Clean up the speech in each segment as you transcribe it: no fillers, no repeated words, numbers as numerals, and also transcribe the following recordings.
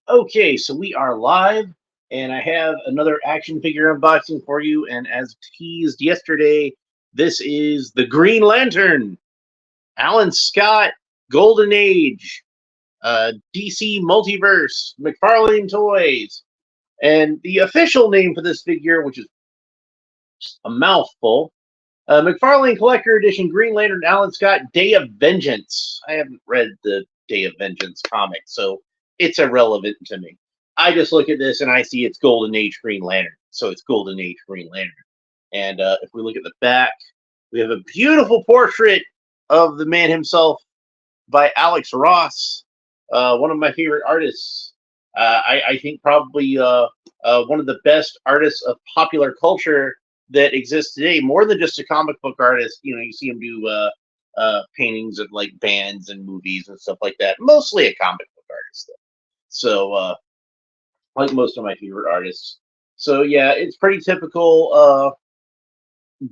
Okay, so we are live, and I have another action figure unboxing for you. And as teased yesterday, this is the Green Lantern, Alan Scott, Golden Age, DC Multiverse, Mcfarlane Toys. And the official name for this figure, which is a mouthful, McFarlane Collector Edition Green Lantern Alan Scott Day of Vengeance. I haven't read the Day of Vengeance comic, so it's irrelevant to me. I just look at this and I see it's Golden Age Green Lantern, so it's Golden Age Green Lantern. And if we look at the back, we have a beautiful portrait of the man himself by Alex Ross, one of my favorite artists. I think probably one of the best artists of popular culture that exists today, more than just a comic book artist. You know, you see him do paintings of like bands and movies and stuff like that. Mostly a comic book artist, though. So, like most of my favorite artists. So yeah, it's pretty typical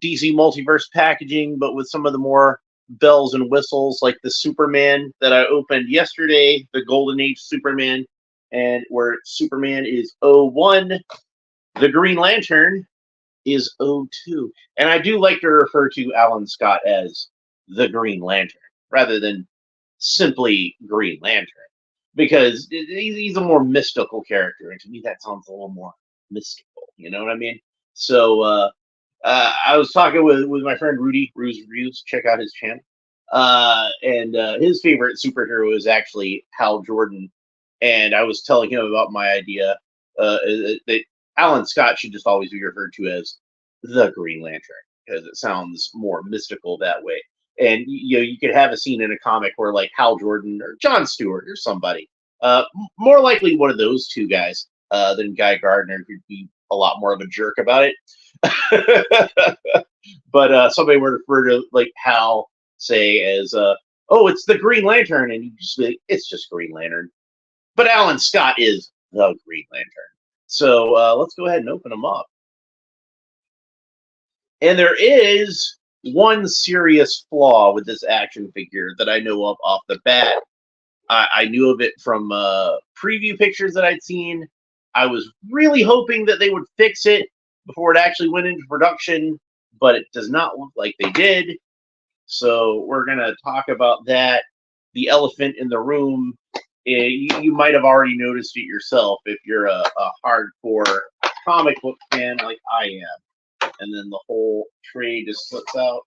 DC multiverse packaging, but with some of the more bells and whistles, like the Superman that I opened yesterday, the Golden Age Superman, and where Superman is 01, the Green Lantern is 02. And I do like to refer to Alan Scott as the Green Lantern rather than simply Green Lantern because he's a more mystical character. And to me, that sounds a little more mystical. You know what I mean? So, I was talking with my friend Rudy, Rue's Reviews. Check out his channel. And his favorite superhero is actually Hal Jordan. And I was telling him about my idea that Alan Scott should just always be referred to as the Green Lantern because it sounds more mystical that way. And you know, you could have a scene in a comic where like Hal Jordan or John Stewart or somebody, more likely one of those two guys than Guy Gardner, who'd be a lot more of a jerk about it. But somebody were to refer to like Hal, say as oh, it's the Green Lantern, and you just be like, it's just Green Lantern. But Alan Scott is the Green Lantern. So let's go ahead and open them up. And there is one serious flaw with this action figure that I know of off the bat. I knew of it from preview pictures that I'd seen. I was really hoping that they would fix it before it actually went into production, but it does not look like they did. So we're going to talk about that. The elephant in the room. You might have already noticed it yourself if you're a hardcore comic book fan like I am. And then the whole tray just slips out.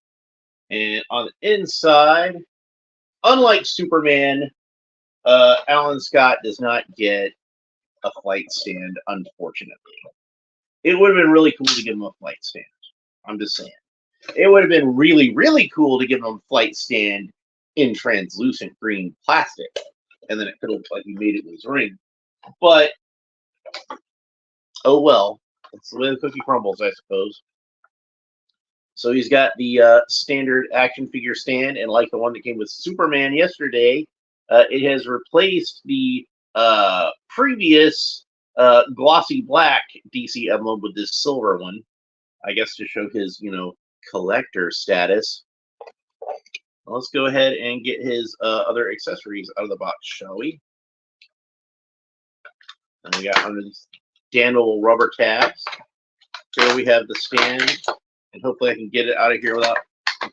And on the inside, unlike Superman, Alan Scott does not get a flight stand, unfortunately. It would have been really cool to give him a flight stand. I'm just saying. It would have been really, really cool to give him a flight stand in translucent green plastic. And then it could have looked like he made it with his ring. But, oh well. It's the way the cookie crumbles, I suppose. So he's got the standard action figure stand, and like the one that came with Superman yesterday, it has replaced the previous glossy black DC emblem with this silver one. I guess to show his, collector status. Let's go ahead and get his other accessories out of the box, shall we? And we got under these Danable rubber tabs. Here we have the stand, and hopefully I can get it out of here without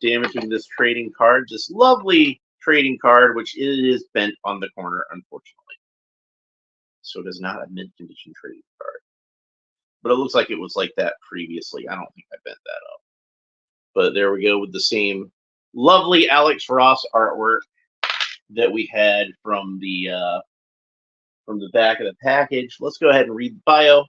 damaging this trading card. This lovely trading card, which is bent on the corner, unfortunately. So it is not a mint-condition trading card. But it looks like it was like that previously. I don't think I bent that up. But there we go with the same lovely Alex Ross artwork that we had from the back of the package. Let's go ahead and read the bio.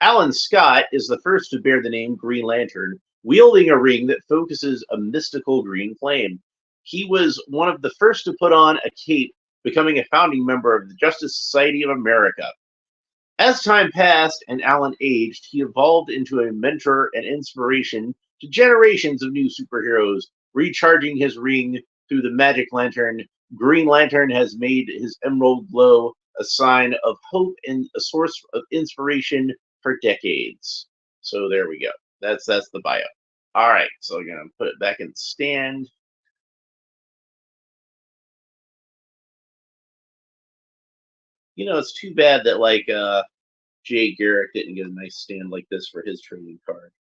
Alan Scott is the first to bear the name Green Lantern, wielding a ring that focuses a mystical green flame. He was one of the first to put on a cape, becoming a founding member of the Justice Society of America. As time passed and Alan aged, he evolved into a mentor and inspiration to generations of new superheroes. Recharging his ring through the magic lantern, Green Lantern has made his emerald glow a sign of hope and a source of inspiration for decades. So there we go. That's the bio. All right, so we're gonna put it back in the stand. You know, it's too bad that like Jay Garrick didn't get a nice stand like this for his trading card.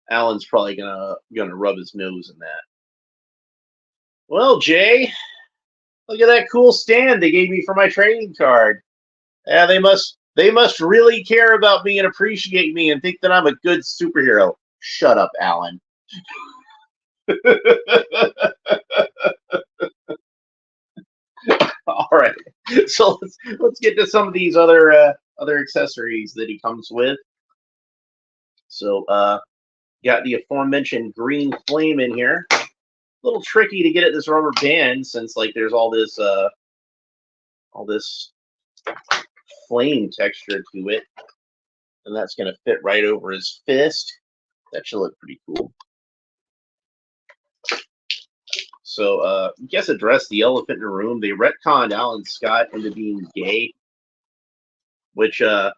Alan's probably gonna rub his nose in that. Well, Jay, look at that cool stand they gave me for my trading card. Yeah, they must really care about me and appreciate me and think that I'm a good superhero. Shut up, Alan. All right, so let's get to some of these other accessories that he comes with. So got the aforementioned green flame in here. A little tricky to get at this rubber band since like there's all this flame texture to it, and that's gonna fit right over his fist. That should look pretty cool. So, I guess address the elephant in the room. They retconned Alan Scott into being gay, which I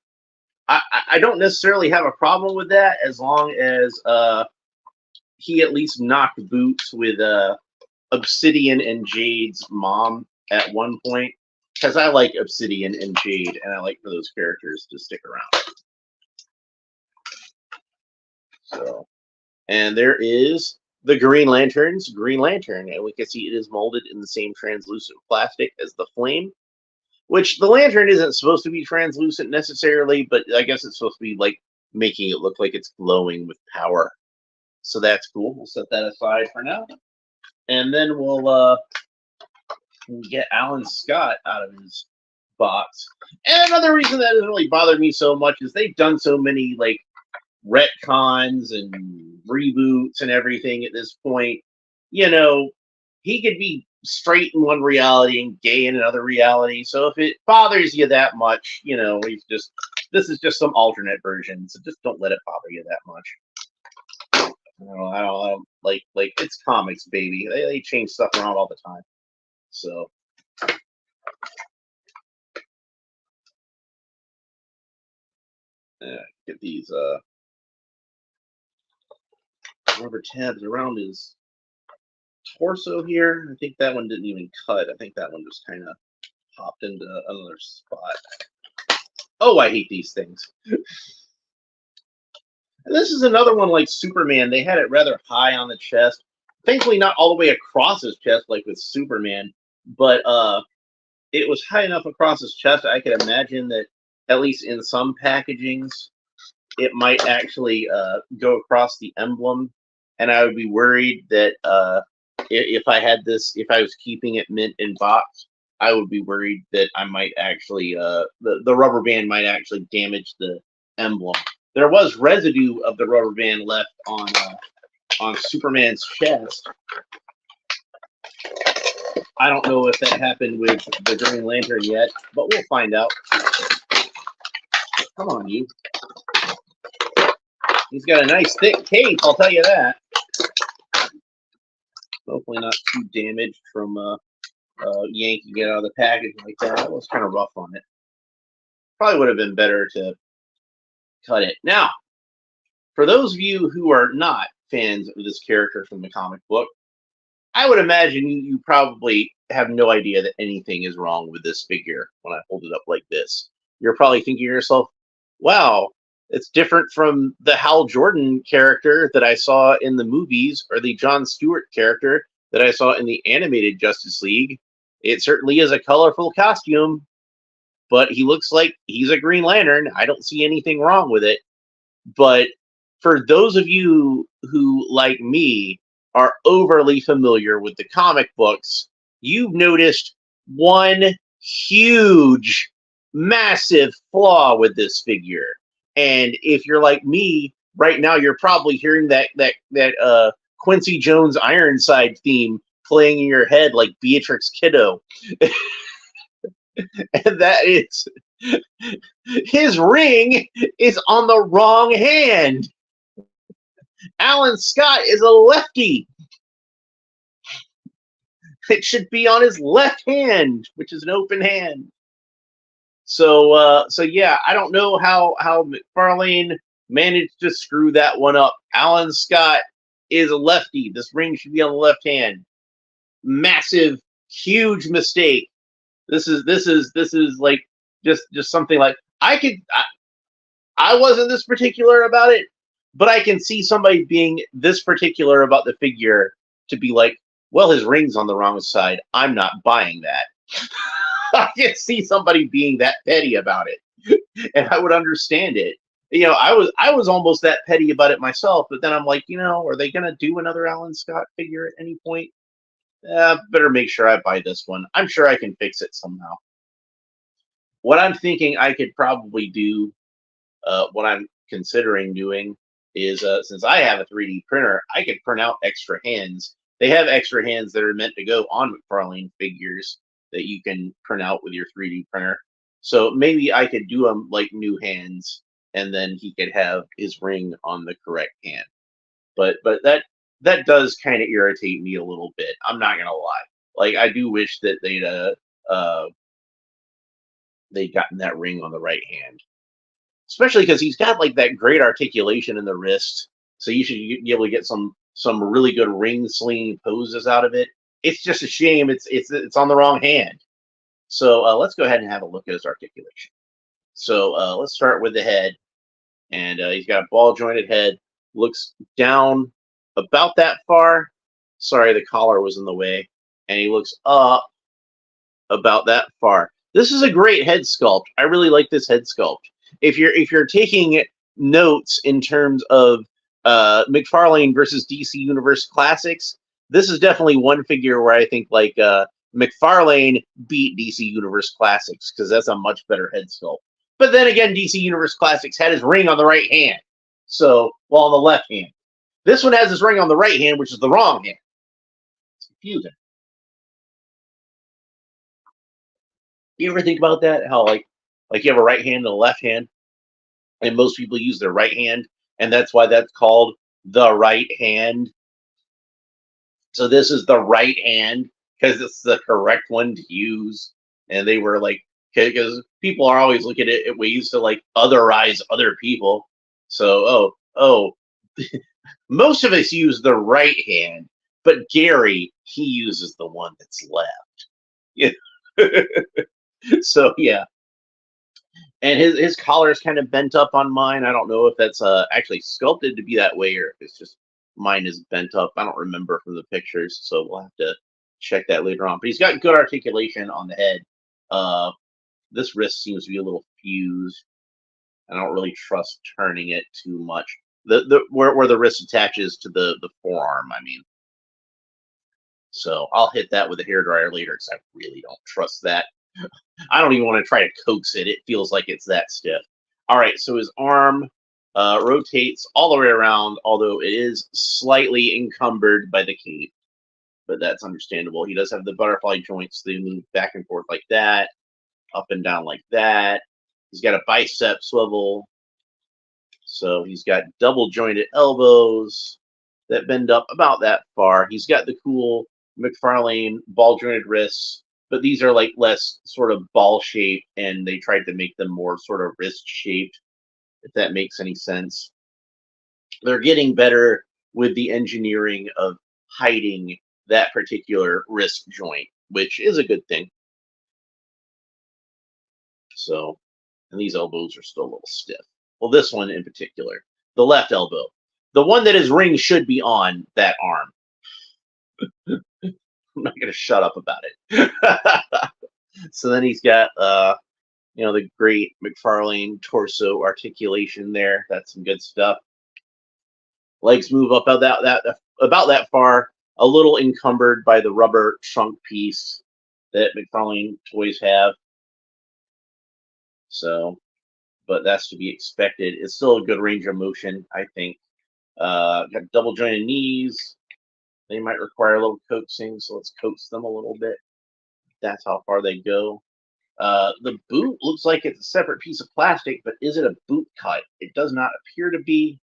don't necessarily have a problem with that as long as he at least knocked boots with Obsidian and Jade's mom at one point. Because I like Obsidian and Jade, and I like for those characters to stick around. So, and there is the Green Lantern's Green Lantern, and we can see it is molded in the same translucent plastic as the flame, which the lantern isn't supposed to be translucent necessarily, but I guess it's supposed to be like making it look like it's glowing with power. So that's cool. We'll set that aside for now, and then we'll get Alan Scott out of his box. And another reason that doesn't really bother me so much is they've done so many like retcons and reboots and everything at this point. You know, he could be straight in one reality and gay in another reality. So if it bothers you that much, you know, this is just some alternate version. So just don't let it bother you that much. I don't like it's comics, baby. They change stuff around all the time. So get these rubber tabs around his torso here. I think that one didn't even cut. I think that one just kind of popped into another spot. Oh, I hate these things. And this is another one like Superman. They had it rather high on the chest. Thankfully, not all the way across his chest like with Superman, but it was high enough across his chest. I could imagine that at least in some packagings, it might actually go across the emblem, and I would be worried that if I had this, if I was keeping it mint in box, I would be worried that I might actually the rubber band might actually damage the emblem. There was residue of the rubber band left on Superman's chest. I don't know if that happened with the Green Lantern yet, but we'll find out. Come on, you. He's got a nice thick cape, I'll tell you that. Hopefully not too damaged from yanking it out of the package like that. That was kind of rough on it. Probably would have been better to cut it. Now, for those of you who are not fans of this character from the comic book, I would imagine you probably have no idea that anything is wrong with this figure when I hold it up like this. You're probably thinking to yourself, wow, it's different from the Hal Jordan character that I saw in the movies or the Jon Stewart character that I saw in the animated Justice League. It certainly is a colorful costume, but he looks like he's a Green Lantern. I don't see anything wrong with it. But for those of you who, like me, are overly familiar with the comic books, you've noticed one huge, massive flaw with this figure. And if you're like me, right now you're probably hearing that Quincy Jones Ironside theme playing in your head like Beatrix Kiddo. And that is, his ring is on the wrong hand. Alan Scott is a lefty. It should be on his left hand, which is an open hand. So yeah, I don't know how Mcfarlane managed to screw that one up. Alan Scott is a lefty. This ring should be on the left hand. Massive, huge mistake. This is like just something like I wasn't this particular about it, but I can see somebody being this particular about the figure to be like, well, his ring's on the wrong side. I'm not buying that. I can see somebody being that petty about it, and I would understand it. I was almost that petty about it myself, but then I'm like, are they gonna do another Alan Scott figure at any point? Better make sure I buy this one. I'm sure I can fix it somehow. What I'm thinking I could probably do, what I'm considering doing is, since I have a 3D printer, I could print out extra hands. They have extra hands that are meant to go on McFarlane figures that you can print out with your 3D printer. So maybe I could do them like new hands, and then he could have his ring on the correct hand. But that does kind of irritate me a little bit. I'm not gonna lie. Like I do wish that uh they'd gotten that ring on the right hand, especially because he's got like that great articulation in the wrist. So you should be able to get some really good ring slinging poses out of it. It's just a shame it's on the wrong hand. So let's go ahead and have a look at his articulation. So let's start with the head, and he's got a ball jointed head. Looks down about that far. Sorry, the collar was in the way, and he looks up about that far. This is a great head sculpt. I really like this head sculpt. If you're taking notes in terms of McFarlane versus DC Universe Classics, this is definitely one figure where I think like McFarlane beat DC Universe Classics because that's a much better head sculpt. But then again, DC Universe Classics had his ring on the right hand, so well on the left hand. This one has his ring on the right hand, which is the wrong hand. It's confusing. You ever think about that? How like you have a right hand and a left hand, and most people use their right hand, and that's why that's called the right hand. So this is the right hand because it's the correct one to use. And they were like, because people are always looking at ways to like otherize other people. So most of us use the right hand, but Gary, he uses the one that's left. Yeah. So yeah, and his collar is kind of bent up on mine. I don't know if that's actually sculpted to be that way or if it's just mine is bent up. I don't remember from the pictures, so we'll have to check that later on. But he's got good articulation on the head. Uh, this wrist seems to be a little fused. I don't really trust turning it too much. The where the wrist attaches to the forearm, I mean. So I'll hit that with a hairdryer later because I really don't trust that. I don't even want to try to coax it. It feels like it's that stiff. All right, so his arm rotates all the way around, although it is slightly encumbered by the cape, but that's understandable. He does have the butterfly joints. They move back and forth like that, up and down like that. He's got a bicep swivel. So he's got double jointed elbows that bend up about that far. He's got the cool McFarlane ball jointed wrists, but these are like less sort of ball shaped, and they tried to make them more sort of wrist shaped, if that makes any sense. They're getting better with the engineering of hiding that particular wrist joint, which is a good thing. So, and these elbows are still a little stiff. Well, this one in particular, the left elbow, the one that his ring should be on that arm. I'm not going to shut up about it. So then he's got, the great McFarlane torso articulation there. That's some good stuff. Legs move up about that far, a little encumbered by the rubber trunk piece that McFarlane toys have. So, but that's to be expected. It's still a good range of motion, I think. Got double jointed knees. They might require a little coaxing, so let's coax them a little bit. That's how far they go. The boot looks like it's a separate piece of plastic, but is it a boot cut? It does not appear to be.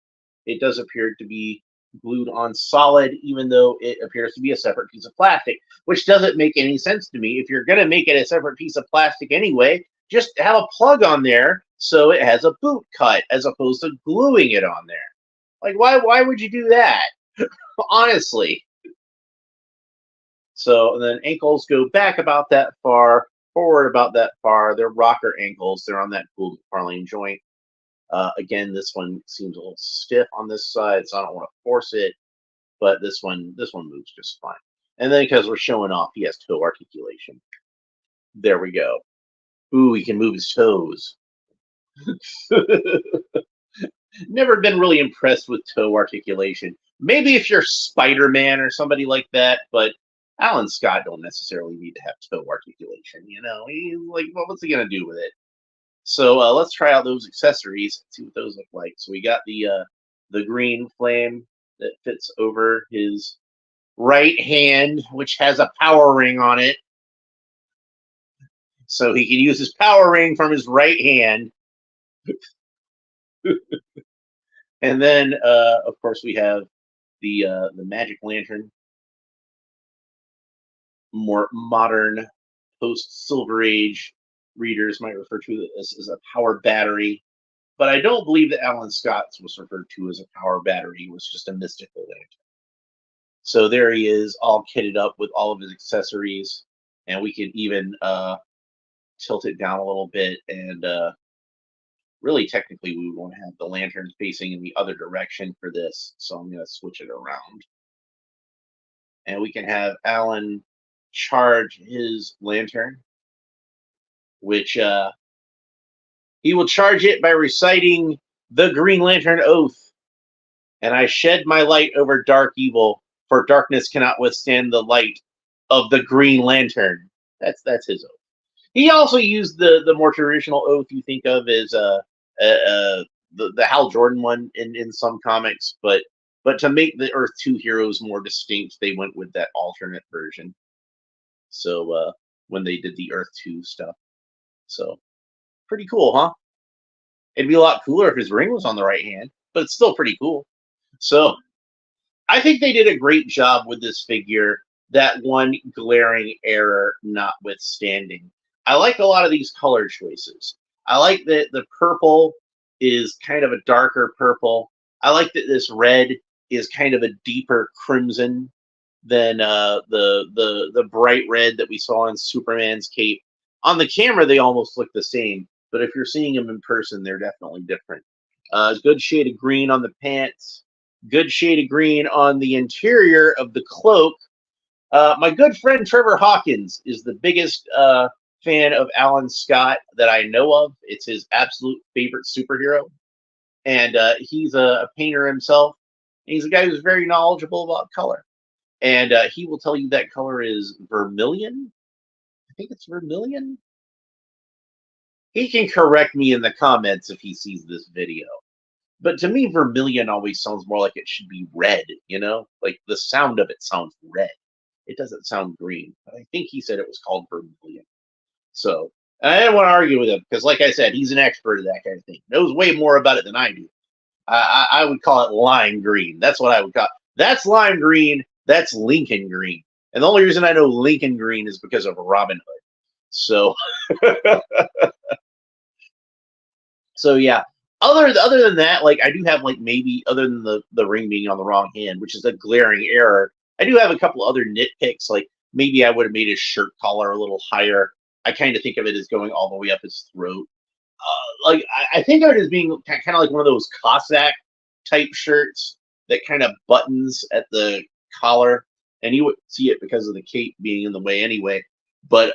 It does appear to be glued on solid, even though it appears to be a separate piece of plastic, which doesn't make any sense to me. If you're going to make it a separate piece of plastic anyway, just have a plug on there so it has a boot cut as opposed to gluing it on there. Like, why would you do that? Honestly. So and then ankles go back about that far. forward about that far. They're rocker ankles. They're on that cool Mcfarlane joint. Again, this one seems a little stiff on this side, so I don't want to force it. But this one moves just fine. And then because we're showing off, he has toe articulation. There we go. Ooh, he can move his toes. Never been really impressed with toe articulation. Maybe if you're Spider-Man or somebody like that, but Alan Scott don't necessarily need to have toe articulation. You know, he's like, well, what's he gonna do with it? So let's try out those accessories. See what those look like. So we got the green flame that fits over his right hand, which has a power ring on it. So he can use his power ring from his right hand. And then, of course, we have the magic lantern, more modern post Silver Age readers might refer to this as a power battery, but I don't believe that Alan Scott's was referred to as a power battery. It was just a mystical lantern. So there he is, all kitted up with all of his accessories, and we can even tilt it down a little bit, and really technically we want to have the lantern facing in the other direction for this, so I'm going to switch it around. And we can have Alan charge his lantern, which he will charge it by reciting the Green Lantern Oath. And I shed my light over dark evil, for darkness cannot withstand the light of the Green Lantern. That's his oath. He also used the more traditional oath you think of as the Hal Jordan one in some comics, but to make the Earth 2 heroes more distinct, they went with that alternate version. So when they did the Earth 2 stuff, so pretty cool, huh? It'd be a lot cooler if his ring was on the right hand, but it's still pretty cool. So I think they did a great job with this figure, that one glaring error notwithstanding. I like a lot of these color choices. I like that the purple is kind of a darker purple. I like that this red is kind of a deeper crimson than the bright red that we saw in Superman's cape. On the camera, they almost look the same, but if you're seeing them in person, they're definitely different. Good shade of green on the pants. Good shade of green on the interior of the cloak. My good friend Trevor Hawkins is the biggest fan of Alan Scott that I know of. It's his absolute favorite superhero. And he's a painter himself. And he's a guy who's very knowledgeable about color. And he will tell you that color is vermilion. I think it's vermilion. He can correct me in the comments if he sees this video. But to me, vermilion always sounds more like it should be red, you know? Like the sound of it sounds red. It doesn't sound green. But I think he said it was called vermilion. So I didn't want to argue with him because, like I said, he's an expert at that kind of thing. Knows way more about it than I do. I would call it lime green. That's what I would call it. That's lime green. That's Lincoln green. And the only reason I know Lincoln green is because of Robin Hood. So, so yeah. Other than that, like I do have like maybe other than the ring being on the wrong hand, which is a glaring error, I do have a couple other nitpicks. Like maybe I would have made his shirt collar a little higher. I kind of think of it as going all the way up his throat. Like I think of it as being kind of like one of those Cossack type shirts that kind of buttons at the collar, and you would see it because of the cape being in the way anyway. But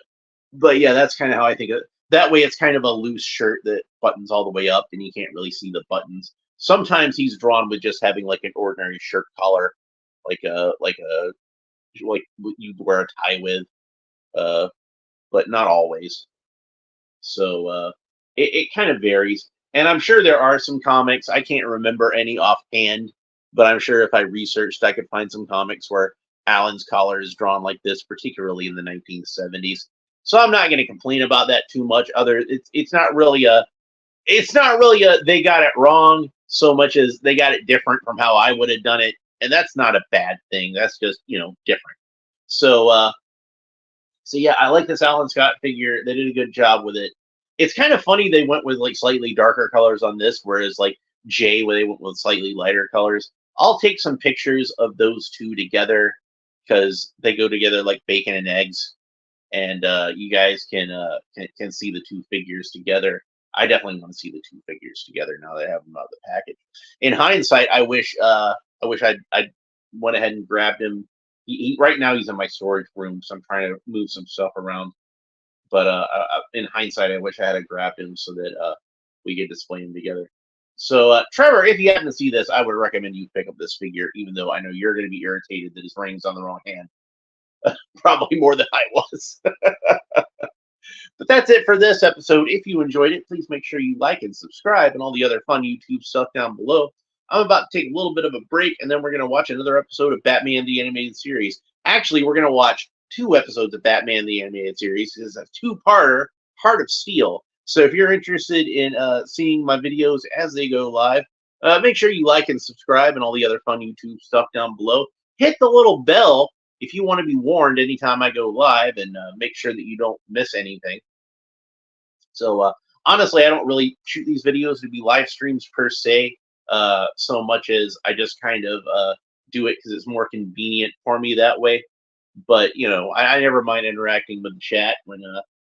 yeah, that's kind of how I think of it. That way, it's kind of a loose shirt that buttons all the way up, and you can't really see the buttons. Sometimes he's drawn with just having like an ordinary shirt collar, like you'd wear a tie with, but not always. So it kind of varies, and I'm sure there are some comics. I can't remember any offhand, but I'm sure if I researched, I could find some comics where Alan's collar is drawn like this, particularly in the 1970s. So I'm not going to complain about that too much. It's not really a they got it wrong so much as they got it different from how I would have done it, and that's not a bad thing. That's just different. So yeah, I like this Alan Scott figure. They did a good job with it. It's kind of funny they went with like slightly darker colors on this, whereas like Jay, where they went with slightly lighter colors. I'll take some pictures of those two together because they go together like bacon and eggs. and you guys can see the two figures together. I definitely want to see the two figures together now that I have them out of the package. In hindsight, I wish I'd went ahead and grabbed him. Right now he's in my storage room, so I'm trying to move some stuff around. But in hindsight, I wish I had grabbed him so that we could display him together. So, Trevor, if you happen to see this, I would recommend you pick up this figure, even though I know you're going to be irritated that his ring's on the wrong hand. Probably more than I was. But that's it for this episode. If you enjoyed it, please make sure you like and subscribe and all the other fun YouTube stuff down below. I'm about to take a little bit of a break, and then we're going to watch another episode of Batman the Animated Series. Actually, we're going to watch 2 episodes of Batman the Animated Series. This is a 2-parter, Heart of Steel. So if you're interested in seeing my videos as they go live, make sure you like and subscribe and all the other fun YouTube stuff down below. Hit the little bell if you want to be warned anytime I go live, and make sure that you don't miss anything. So honestly, I don't really shoot these videos to be live streams per se, so much as I just kind of do it because it's more convenient for me that way. But I never mind interacting with the chat when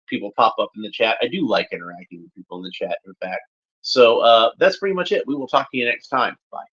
people pop up in the chat. I do like interacting with people in the chat, in fact. So that's pretty much it. We will talk to you next time. Bye.